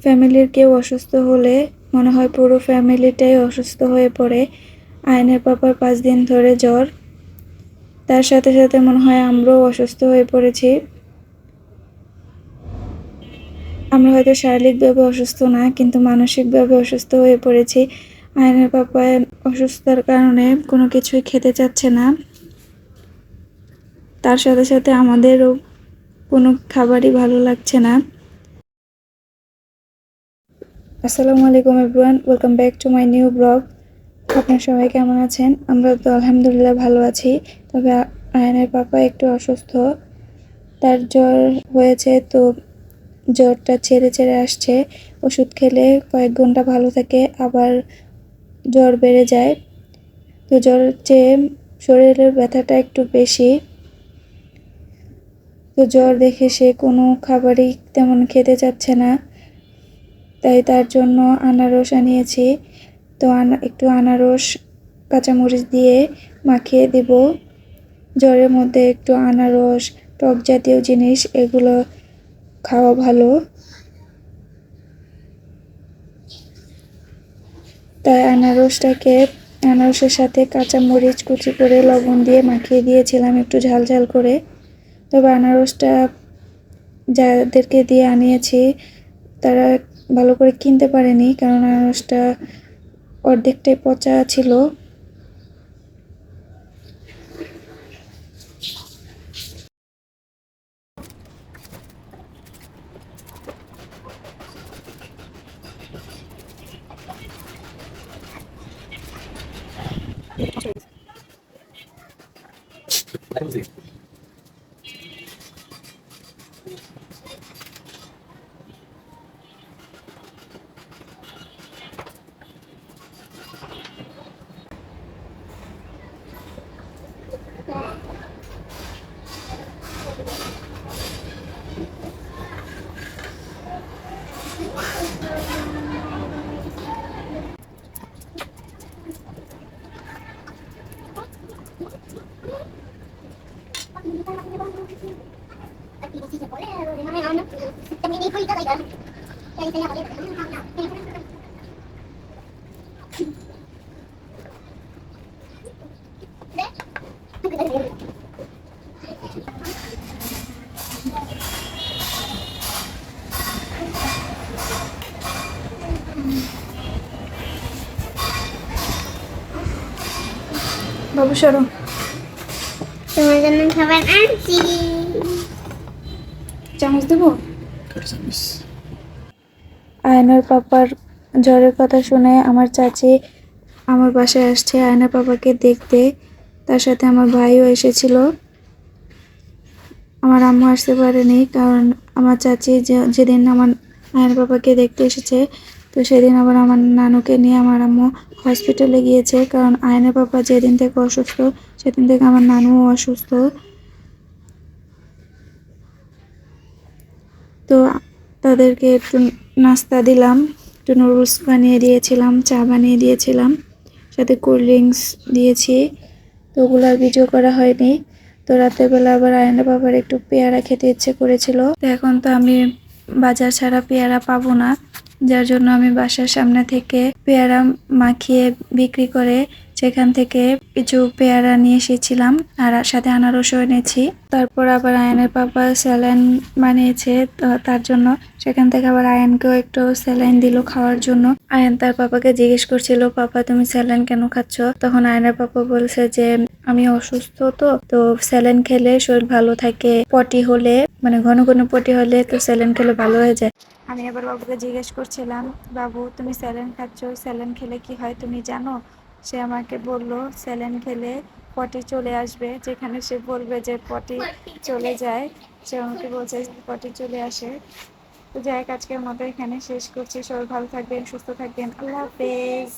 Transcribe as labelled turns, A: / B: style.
A: ফ্যামিলির কেউ অসুস্থ হলে মনে হয় পুরো ফ্যামিলিটাই অসুস্থ হয়ে পড়ে। আয়নের পাপার 5 দিন ধরে জ্বর, তার সাথে সাথে মনে হয় আমরাও অসুস্থ হয়ে পড়েছি। আমরা হয়তো শারীরিকভাবে অসুস্থ না, কিন্তু মানসিকভাবে অসুস্থ হয়ে পড়েছি। আয়নের পাপা অসুস্থতার কারণে কোনো কিছুই খেতে চাচ্ছে না, তার সাথে সাথে আমাদেরও কোনো খাবারই ভালো লাগছে না। আসসালামু আলাইকুম everyone, welcome back to my new blog. আপনারা সবাই কেমন আছেন? আমরা তো আলহামদুলিল্লাহ ভালো আছি। তবে আয়নের পাপা একটু অসুস্থ, তার জ্বর হয়েছে, তো জ্বরটা ছেড়ে ছেড়ে আসছে। ওষুধ খেলে কয়েক ঘন্টা ভালো থাকে, আবার জ্বর বেড়ে যায়। তো জ্বরের চেয়ে শরীরের ব্যথাটা একটু বেশি। তো জ্বর দেখে সে কোনো খাবারই তেমন খেতে চাচ্ছে না, তাই তার জন্য আনারস আনিয়েছি। তো একটু আনারস কাঁচামরিচ দিয়ে মাখিয়ে দেব। জ্বরের মধ্যে একটু আনারস, টক জাতীয় জিনিস এগুলো খাওয়া ভালো। তাই আনারসের সাথে কাঁচামরিচ কুচি করে লবণ দিয়ে মাখিয়ে দিয়েছিলাম একটু ঝাল ঝাল করে। তবে আনারসটা যাদেরকে দিয়ে আনিয়েছি তারা ভালো করে কিনতে পারেনি, কারণ আনারসটা অর্ধেকটাই পচা ছিল। বাবু সরো,
B: তোমার জন্য খাবার আনছি।
A: চামচ দেবো? আয়নার পাপার জ্বরের কথা শুনে আমার চাচি আমার বাসায় আসছে আয়নার পাপাকে দেখতে। তার সাথে আমার ভাইও এসেছিল। আমার আম্মু আসতে পারেনি, কারণ আমার চাচি যেদিন আমার আয়নার পাপাকে দেখতে এসেছে, তো সেদিন আবার আমার নানুকে নিয়ে আমার আম্মু হসপিটালে গিয়েছে। কারণ আয়নার পাপা যেদিন থেকে অসুস্থ সেদিন থেকে আমার নানুও অসুস্থ। তো তাদেরকে একটু নাস্তা দিলাম, একটু নুডলস বানিয়ে দিয়েছিলাম, চা বানিয়ে দিয়েছিলাম, সাথে কোল্ড ড্রিঙ্কস দিয়েছি। তো ওগুলোর ভিডিও করা হয়নি। তো রাতের বেলা আবার আয়না বাবার একটু পেয়ারা খেতে ইচ্ছে করেছিল। তো এখন তো আমি বাজার ছাড়া পেয়ারা পাবো না, যার জন্য আমি বাসার সামনে থেকে পেয়ারা মাখিয়ে বিক্রি করে সেখান থেকে কিছু পেয়ারা নিয়ে এসেছিলাম, আর সাথে আনারসও এনেছি। তারপর আবার আয়নের পাপা স্যালাইন বানিয়েছে, তো তার জন্য সেখান থেকে আবার আয়নকেও একটু স্যালাইন দিল খাওয়ার জন্য। আয়ন তার পাপাকে জিজ্ঞেস করছিল, পাপা তুমি স্যালাইন কেন খাচ্ছ? তখন আয়নের পাপা বলছে যে আমি অসুস্থ, তো স্যালাইন খেলে শরীর ভালো থাকে, পটি হলে মানে ঘন ঘন পটি হলে তো স্যালাইন খেলে ভালো হয়ে যায়। আমি আবার বাবুকে জিজ্ঞেস করছিলাম, বাবু তুমি স্যালাইন খাচ্ছ, স্যালাইন খেলে কি হয় তুমি জানো? সে আমাকে বলল স্যালাইন খেলে পটি চলে আসবে, যেখানে সে বলবে যে পটি চলে যায়, সে আমাকে বলছে পটি চলে আসে। তো যাই হোক, আজকের মতো এখানে শেষ করছি। সবাই ভালো থাকবেন, সুস্থ থাকবেন, আল্লাহ হাফেজ।